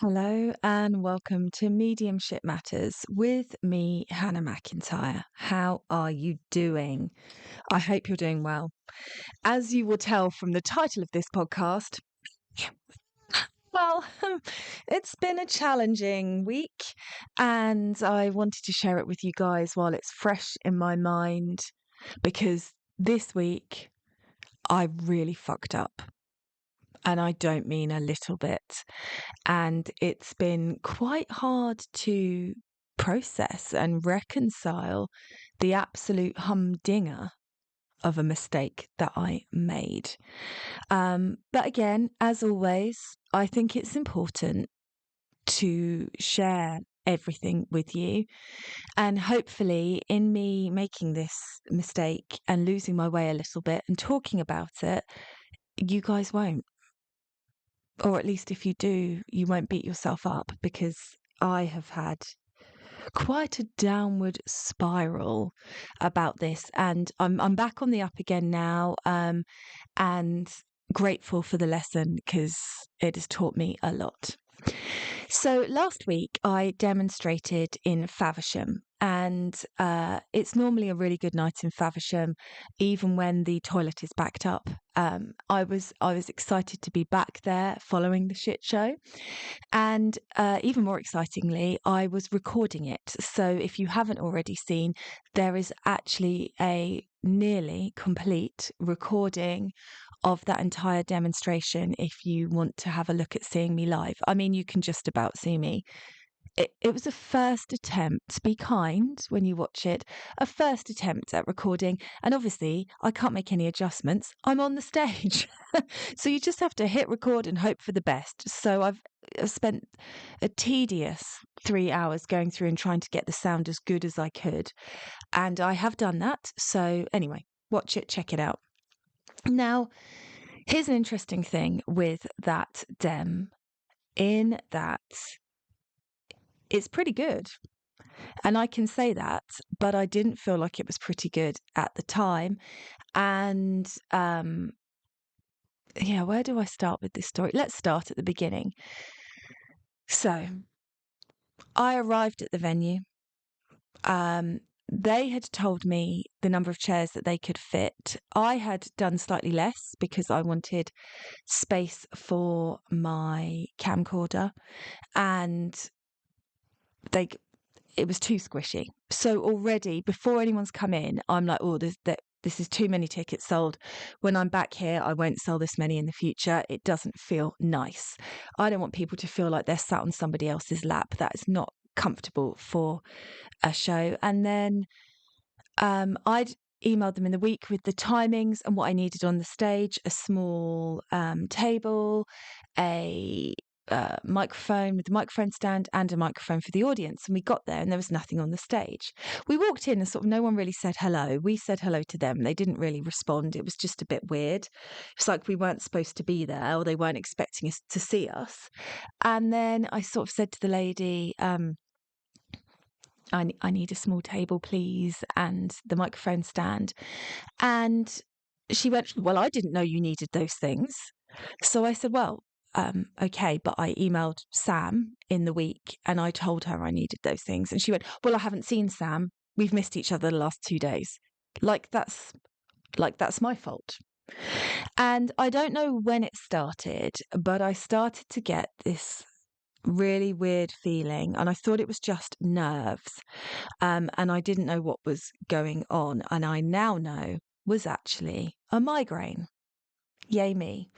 Hello and welcome to Mediumship Matters with me, Hannah McIntyre. How are you doing? I hope you're doing well. As you will tell from the title of this podcast, well, it's been a challenging week and I wanted to share it with you guys while it's fresh in my mind because this week I really fucked up. And I don't mean a little bit. And it's been quite hard to process and reconcile the absolute humdinger of a mistake that I made. But again, as always, I think it's important to share everything with you. And hopefully, in me making this mistake and losing my way a little bit and talking about it, you guys won't. Or at least if you do, you won't beat yourself up because I have had quite a downward spiral about this, and I'm back on the up again now, and grateful for the lesson because it has taught me a lot. So last week I demonstrated in Faversham, and it's normally a really good night in Faversham, even when the toilet is backed up. I was excited to be back there following the shit show, and even more excitingly, I was recording it. So if you haven't already seen, there is actually a nearly complete recording of that entire demonstration if you want to have a look at seeing me live. I mean, you can just about see me. It was a first attempt. Be kind when you watch it. A first attempt at recording. And obviously, I can't make any adjustments. I'm on the stage. So you just have to hit record and hope for the best. So I've spent a tedious 3 hours going through and trying to get the sound as good as I could. And I have done that. So anyway, watch it, check it out. Now, here's an interesting thing with that dem, in that it's pretty good. And I can say that, but I didn't feel like it was pretty good at the time. And yeah, where do I start with this story? Let's start at the beginning. So I arrived at the venue. They had told me the number of chairs that they could fit. I had done slightly less because I wanted space for my camcorder, and it was too squishy. So already before anyone's come in, I'm like, oh, this is too many tickets sold. When I'm back here, I won't sell this many in the future. It doesn't feel nice. I don't want people to feel like they're sat on somebody else's lap. That is not comfortable for a show. And then I'd emailed them in the week with the timings and what I needed on the stage: a small table, a microphone with the microphone stand, and a microphone for the audience. And we got there and there was nothing on the stage. We walked in and sort of no one really said hello. We said hello to them. They didn't really respond. It was just a bit weird. It's like we weren't supposed to be there, or they weren't expecting us to see us. And then I sort of said to the lady, I need a small table, please, and the microphone stand. And she went, well, I didn't know you needed those things. So I said, well, okay, but I emailed Sam in the week and I told her I needed those things. And she went, well, I haven't seen Sam. We've missed each other the last 2 days. Like that's my fault. And I don't know when it started, but I started to get this really weird feeling, and I thought it was just nerves, and I didn't know what was going on, and I now know was actually a migraine. Yay me.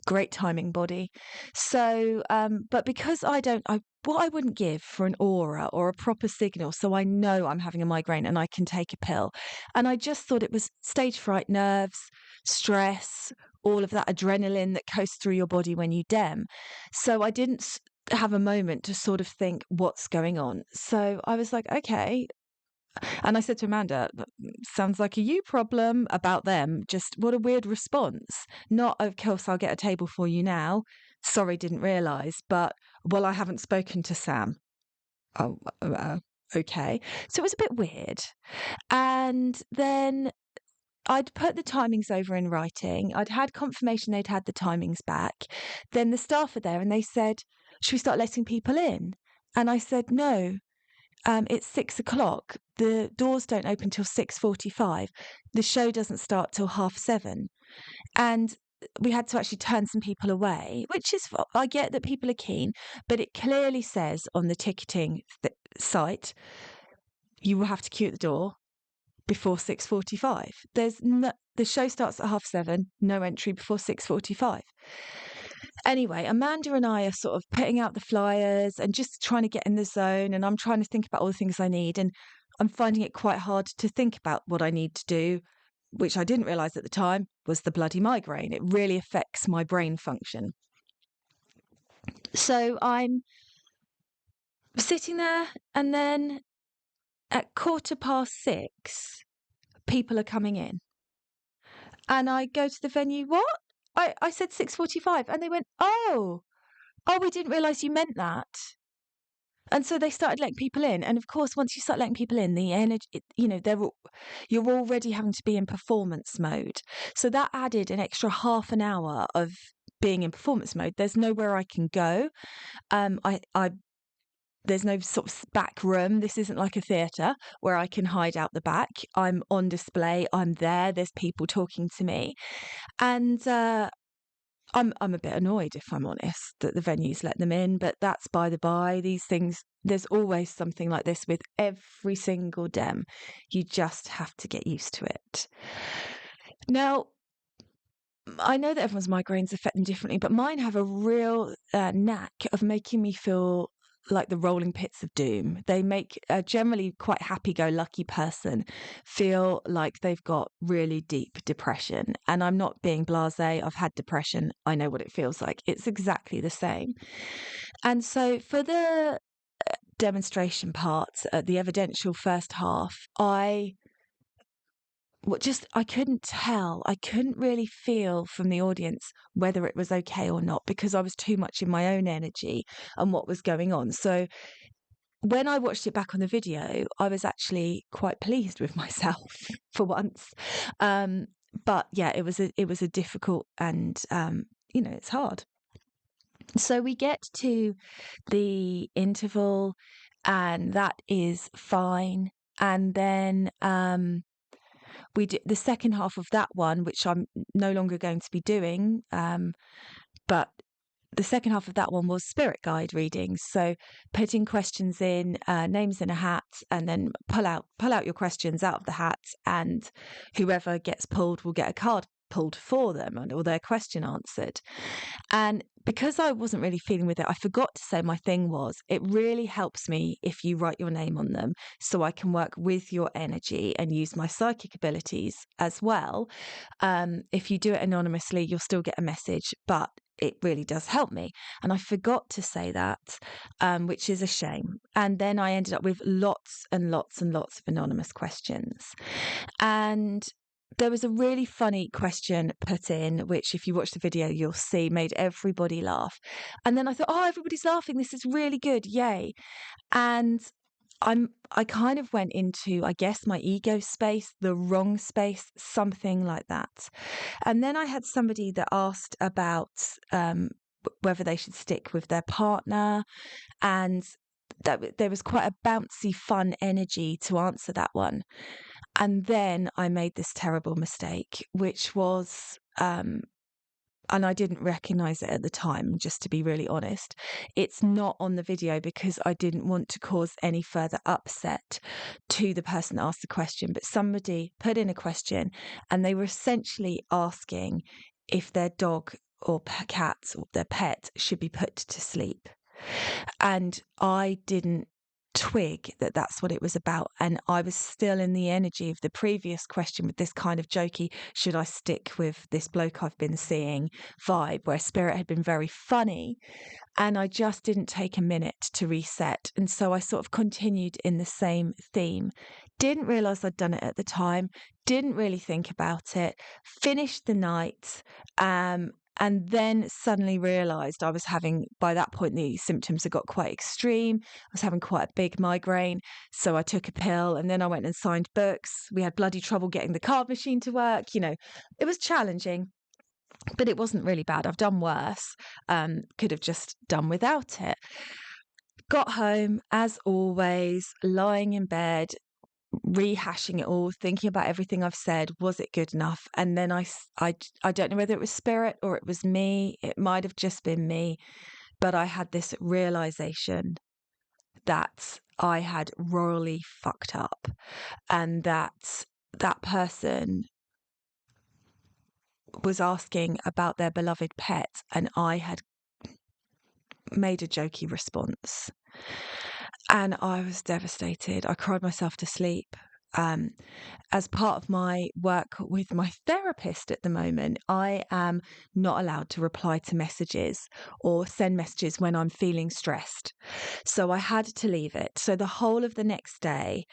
Great timing, body. So but because what I wouldn't give for an aura or a proper signal so I know I'm having a migraine and I can take a pill. And I just thought it was stage fright, nerves, stress, all of that adrenaline that goes through your body when you dem. So I didn't have a moment to sort of think what's going on. So I was like, okay. And I said to Amanda, sounds like a you problem about them. Just what a weird response. Not, of course, I'll get a table for you now. Sorry, didn't realise. But, well, I haven't spoken to Sam. Oh, okay. So it was a bit weird. And then I'd put the timings over in writing. I'd had confirmation they'd had the timings back. Then the staff were there and they said, should we start letting people in? And I said, no, it's 6 o'clock. The doors don't open till 6:45. The show doesn't start till 7:30. And we had to actually turn some people away, which is, I get that people are keen, but it clearly says on the ticketing site, you will have to queue at the door before 6:45. The show starts at 7:30, no entry before 6:45. Anyway, Amanda and I are sort of putting out the flyers and just trying to get in the zone, and I'm trying to think about all the things I need, and I'm finding it quite hard to think about what I need to do, which I didn't realise at the time was the bloody migraine. It really affects my brain function. So I'm sitting there, and then at 6:15, people are coming in. And I go to the venue, what? I said 6:45, and they went, oh, we didn't realise you meant that. And so they started letting people in. And of course, once you start letting people in, the energy, you're already having to be in performance mode. So that added an extra half an hour of being in performance mode. There's nowhere I can go. There's no sort of back room. This isn't like a theatre where I can hide out the back. I'm on display. I'm there. There's people talking to me. And I'm a bit annoyed, if I'm honest, that the venues let them in, but that's by the by. These things, there's always something like this with every single dem. You just have to get used to it. Now, I know that everyone's migraines affect them differently, but mine have a real knack of making me feel like the rolling pits of doom. They make a generally quite happy-go-lucky person feel like they've got really deep depression. And I'm not being blasé. I've had depression. I know what it feels like. It's exactly the same. And so for the demonstration part, the evidential first half, I couldn't tell. I couldn't really feel from the audience whether it was okay or not, because I was too much in my own energy and what was going on. So when I watched it back on the video, I was actually quite pleased with myself for once. But yeah, it was a difficult, and it's hard. So we get to the interval, and that is fine. And then we do the second half of that one, which I'm no longer going to be doing. But the second half of that one was spirit guide readings. So putting questions in, names in a hat, and then pull out your questions out of the hat, and whoever gets pulled will get a card pulled for them or their question answered. And because I wasn't really feeling with it, I forgot to say my thing was, it really helps me if you write your name on them so I can work with your energy and use my psychic abilities as well. If you do it anonymously, you'll still get a message, but it really does help me. And I forgot to say that, which is a shame. And then I ended up with lots and lots and lots of anonymous questions. And there was a really funny question put in, which if you watch the video, you'll see made everybody laugh. And then I thought, everybody's laughing. This is really good. Yay. And I kind of went into, I guess, my ego space, the wrong space, something like that. And then I had somebody that asked about whether they should stick with their partner, and that there was quite a bouncy, fun energy to answer that one. And then I made this terrible mistake, which was, and I didn't recognize it at the time, just to be really honest. It's not on the video because I didn't want to cause any further upset to the person that asked the question. But somebody put in a question, and they were essentially asking if their dog or cat or their pet should be put to sleep. And I didn't twig that that's what it was about, and I was still in the energy of the previous question with this kind of jokey, should I stick with this bloke I've been seeing vibe, where spirit had been very funny, and I just didn't take a minute to reset. And so I sort of continued in the same theme. Didn't realise I'd done it at the time, didn't really think about it, finished the night, and then suddenly realised I was having, by that point, the symptoms had got quite extreme. I was having quite a big migraine. So I took a pill, and then I went and signed books. We had bloody trouble getting the card machine to work. It was challenging. but it wasn't really bad. I've done worse. Could have just done without it. Got home, as always, lying in bed, rehashing it all, thinking about everything I've said. Was it good enough? And then I don't know whether it was spirit or it was me. It might have just been me, but I had this realization that I had royally fucked up, and that person was asking about their beloved pet, and I had made a jokey response. And I was devastated. I cried myself to sleep. As part of my work with my therapist at the moment, I am not allowed to reply to messages or send messages when I'm feeling stressed. So I had to leave it. So the whole of the next day,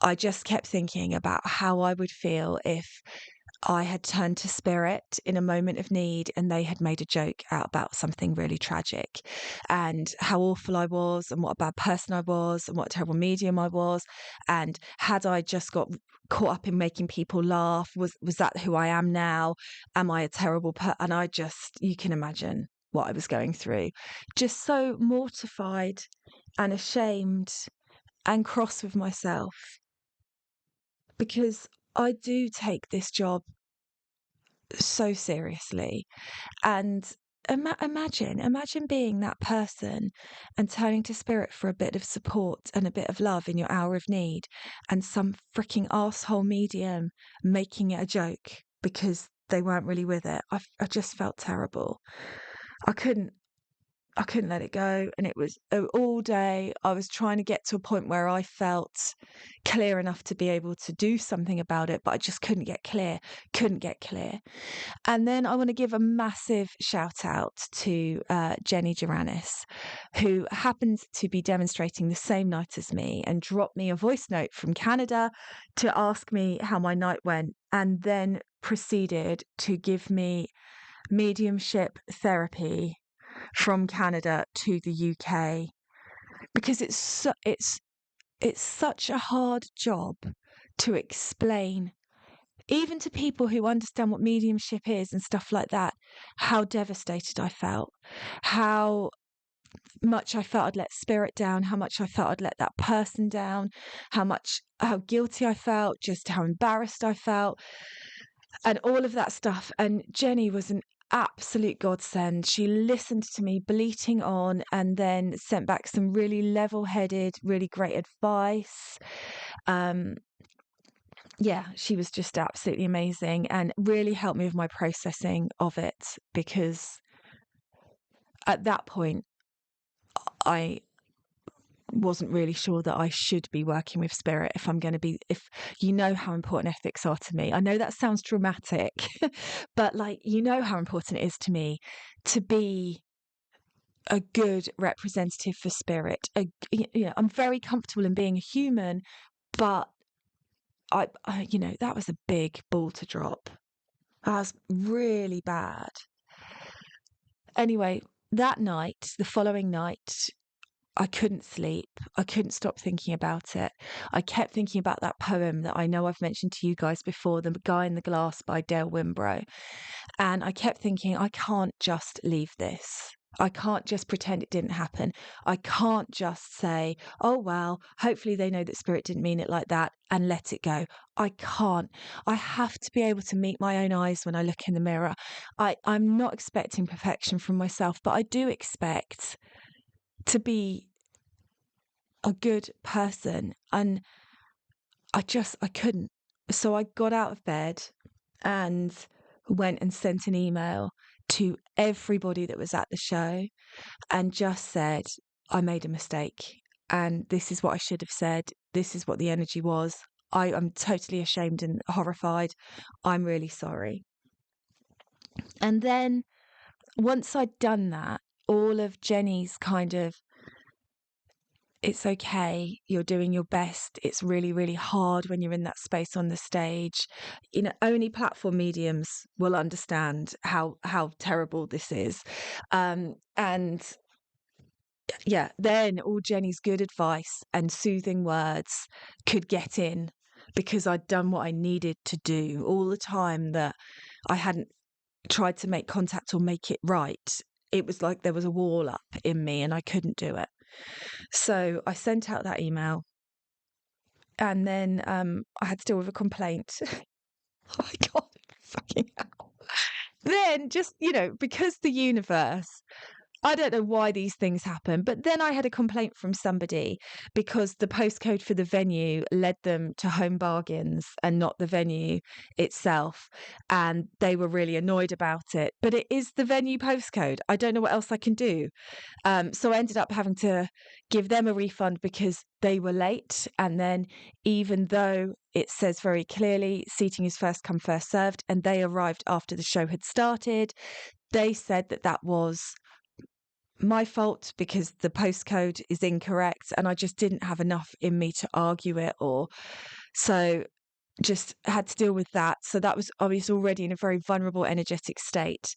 I just kept thinking about how I would feel if I had turned to spirit in a moment of need and they had made a joke out about something really tragic, and how awful I was and what a bad person I was and what a terrible medium I was. And had I just got caught up in making people laugh, was that who I am now? Am I a terrible person? And you can imagine what I was going through. Just so mortified and ashamed and cross with myself, because I do take this job so seriously. And imagine being that person and turning to spirit for a bit of support and a bit of love in your hour of need, and some freaking asshole medium making it a joke because they weren't really with it. I just felt terrible. I couldn't I couldn't let it go. And it was all day. I was trying to get to a point where I felt clear enough to be able to do something about it, but I just couldn't get clear. And then I want to give a massive shout out to Jeni Juranics, who happens to be demonstrating the same night as me and dropped me a voice note from Canada to ask me how my night went, and then proceeded to give me mediumship therapy from Canada to the UK, because it's such a hard job to explain, even to people who understand what mediumship is and stuff like that, how devastated I felt, how much I felt I'd let spirit down, how much I felt I'd let that person down, how guilty I felt, just how embarrassed I felt, and all of that stuff. And Jeni was an absolute godsend. She listened to me bleating on and then sent back some really level-headed, really great advice. Yeah, she was just absolutely amazing and really helped me with my processing of it, because at that point I wasn't really sure that I should be working with spirit if I'm going to be, if you know how important ethics are to me. I know that sounds dramatic, but how important it is to me to be a good representative for spirit. I'm very comfortable in being a human, but that was a big ball to drop. That was really bad. Anyway, the following night, I couldn't sleep. I couldn't stop thinking about it. I kept thinking about that poem that I know I've mentioned to you guys before, The Guy in the Glass by Dale Wimbrough. And I kept thinking, I can't just leave this. I can't just pretend it didn't happen. I can't just say, oh, well, hopefully they know that spirit didn't mean it like that, and let it go. I can't. I have to be able to meet my own eyes when I look in the mirror. I'm not expecting perfection from myself, but I do expect to be a good person. And I couldn't. So I got out of bed and went and sent an email to everybody that was at the show and just said, I made a mistake and this is what I should have said. This is what the energy was. I'm totally ashamed and horrified. I'm really sorry. And then once I'd done that, all of Jeni's kind of, it's okay, you're doing your best, it's really, really hard when you're in that space on the stage, only platform mediums will understand how terrible this is. And yeah, then all Jeni's good advice and soothing words could get in, because I'd done what I needed to do all the time that I hadn't tried to make contact or make it right, it was like there was a wall up in me and I couldn't do it. So I sent out that email, and then I had to deal with a complaint. Oh my God, fucking hell. Then just, because the universe, I don't know why these things happen, but then I had a complaint from somebody because the postcode for the venue led them to Home Bargains and not the venue itself. And they were really annoyed about it. But it is the venue postcode. I don't know what else I can do. So I ended up having to give them a refund because they were late. And then, even though it says very clearly seating is first come, first served, and they arrived after the show had started, they said that that was my fault because the postcode is incorrect, and I just didn't have enough in me to argue it, or so just had to deal with that. So I was already in a very vulnerable, energetic state.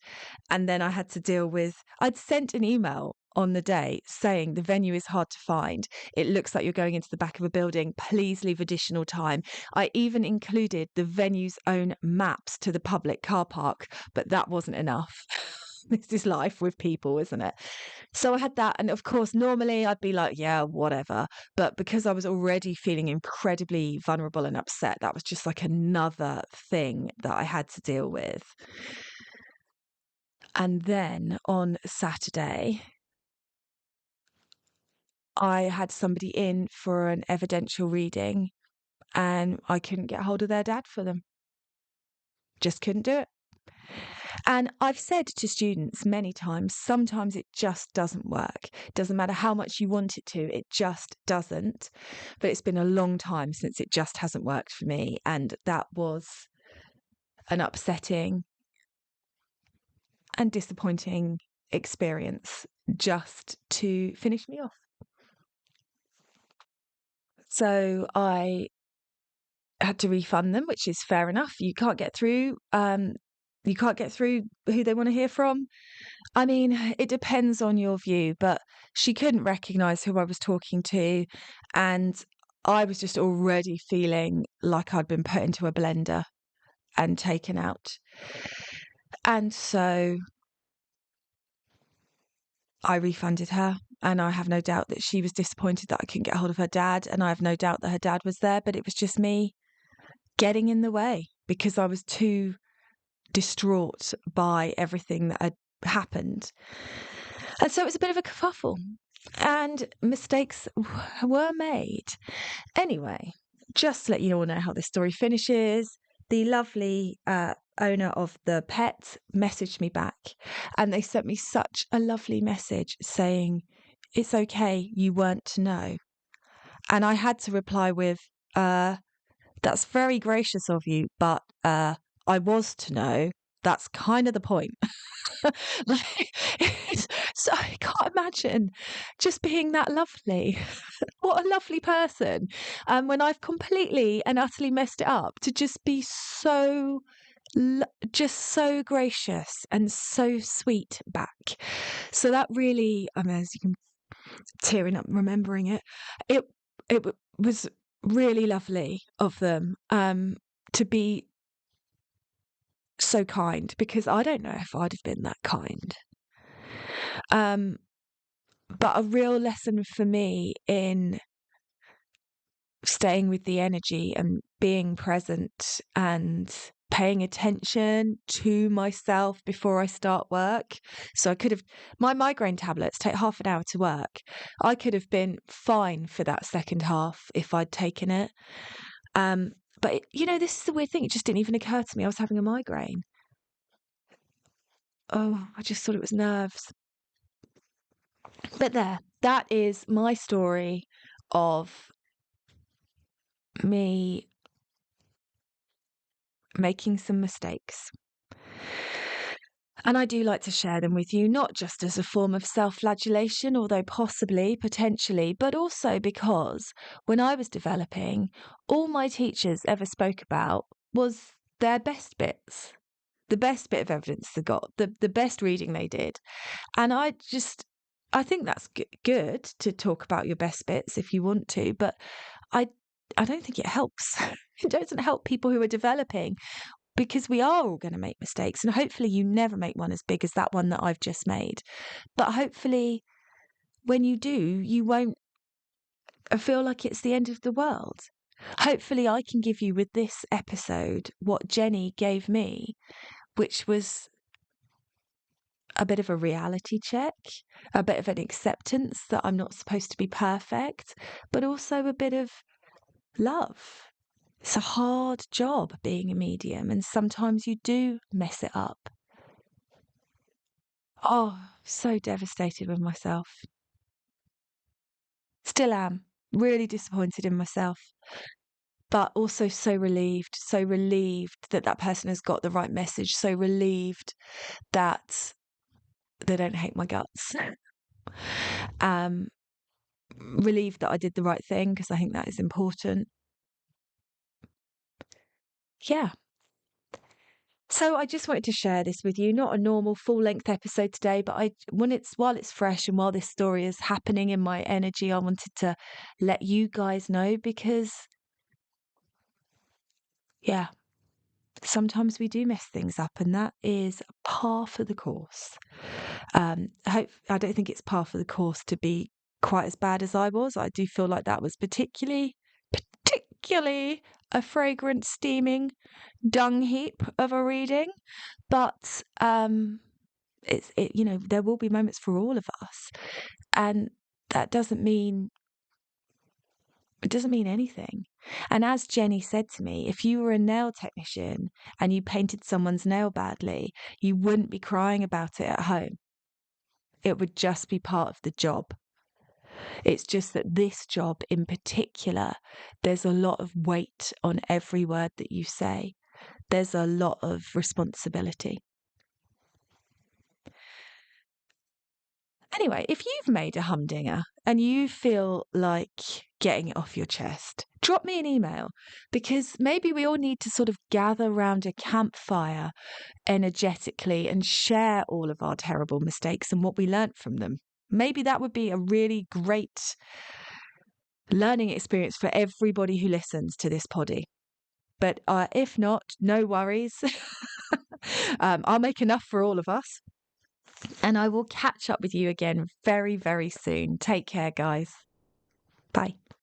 And then I had to deal with, I'd sent an email on the day saying the venue is hard to find. It looks like you're going into the back of a building. Please leave additional time. I even included the venue's own maps to the public car park, but that wasn't enough. This is life with people, isn't it? So I had that. And of course, normally I'd be like, yeah, whatever. But because I was already feeling incredibly vulnerable and upset, that was just like another thing that I had to deal with. And then on Saturday, I had somebody in for an evidential reading, and I couldn't get hold of their dad for them. Just couldn't do it. And I've said to students many times, sometimes it just doesn't work. Doesn't matter how much you want it to, it just doesn't. But it's been a long time since it just hasn't worked for me. And that was an upsetting and disappointing experience just to finish me off. So I had to refund them, which is fair enough. You can't get through. You can't get through who they want to hear from. I mean, it depends on your view, but she couldn't recognise who I was talking to, and I was just already feeling like I'd been put into a blender and taken out. And so I refunded her, and I have no doubt that she was disappointed that I couldn't get hold of her dad, and I have no doubt that her dad was there, but it was just me getting in the way because I was too distraught by everything that had happened. And so it was a bit of a kerfuffle, and mistakes were made. Anyway, just to let you all know how this story finishes, the lovely owner of the pet messaged me back, and they sent me such a lovely message saying, "It's okay, you weren't to know." And I had to reply with, "That's very gracious of you, but I was to know. That's kind of the point." Like, so I can't imagine just being that lovely. What a lovely person. When I've completely and utterly messed it up, to just be so just so gracious and so sweet back. So that really, I mean, as you can, tearing up remembering it, it was really lovely of them to be so kind, because I don't know if I'd have been that kind. But a real lesson for me in staying with the energy and being present and paying attention to myself before I start work. So I could have, my migraine tablets take half an hour to work. I could have been fine for that second half if I'd taken it. But this is the weird thing. It just didn't even occur to me I was having a migraine. Oh, I just thought it was nerves. But that is my story of me making some mistakes. And I do like to share them with you, not just as a form of self-flagellation, although possibly, potentially, but also because when I was developing, all my teachers ever spoke about was their best bits, the best bit of evidence they got, the best reading they did. And I think that's good to talk about your best bits if you want to, but I don't think it helps. It doesn't help people who are developing, because we are all going to make mistakes. And hopefully you never make one as big as that one that I've just made. But hopefully when you do, you won't feel like it's the end of the world. Hopefully I can give you with this episode what Jeni gave me, which was a bit of a reality check, a bit of an acceptance that I'm not supposed to be perfect, but also a bit of love. It's a hard job being a medium, and sometimes you do mess it up. Oh, so devastated with myself. Still am. Really disappointed in myself. But also so relieved that that person has got the right message, so relieved that they don't hate my guts. Um, relieved that I did the right thing, because I think that is important. Yeah. So I just wanted to share this with you. Not a normal full-length episode today, but while it's fresh and while this story is happening in my energy, I wanted to let you guys know, because yeah, sometimes we do mess things up, and that is par for the course. I don't think it's par for the course to be quite as bad as I was. I do feel like that was particularly a fragrant, steaming dung heap of a reading. But there will be moments for all of us, and that doesn't mean anything. And as Jeni said to me, if you were a nail technician and you painted someone's nail badly, you wouldn't be crying about it at home. It would just be part of the job. It's just that this job in particular, there's a lot of weight on every word that you say. There's a lot of responsibility. Anyway, if you've made a humdinger and you feel like getting it off your chest, drop me an email, because maybe we all need to sort of gather around a campfire energetically and share all of our terrible mistakes and what we learnt from them. Maybe that would be a really great learning experience for everybody who listens to this poddy. But if not, no worries. I'll make enough for all of us. And I will catch up with you again very, very soon. Take care, guys. Bye.